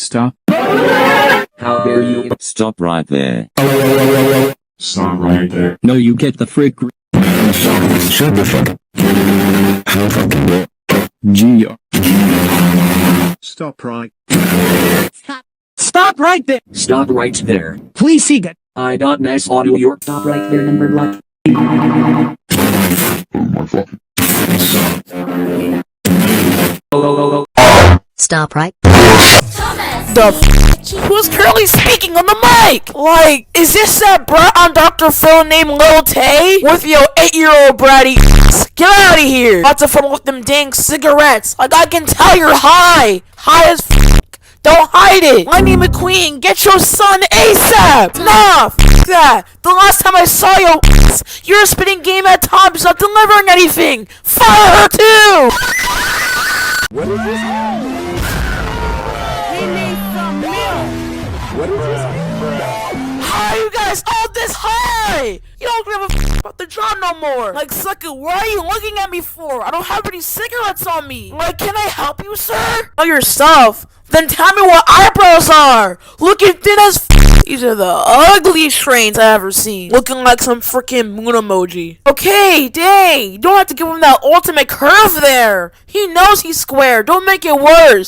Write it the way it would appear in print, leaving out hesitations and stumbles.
Stop. How dare you? Stop right there. Stop right there. No, you get the frick. Shut the fuck up. How fucking dare. Gee. Stop right. Stop right there! Stop right there. Please see it. I.Nice audio your stop right there, Numberblock. Stop right. Who's currently speaking on the mic? Like, is this that brat on Dr. Phil named Lil Tay? With your 8-year-old bratty ass? Get out of here! Lots of fun with them dang cigarettes. Like, I can tell you're high. High as f***. Don't hide it! Lightning McQueen, get your son ASAP! Nah, f*** that! The last time I saw you were spitting game at times, not delivering anything! Fire her too! What is this? We need some milk! What is this? How are you guys all this high? You don't give a f about the job no more. Like, sucker, what are you looking at me for? I don't have any cigarettes on me. Like, can I help you, sir? Oh, yourself. Then tell me what eyebrows are. Looking thin as f. These are the ugliest trains I've ever seen. Looking like some freaking moon emoji. Okay, dang. You don't have to give him that ultimate curve there. He knows he's square. Don't make it worse.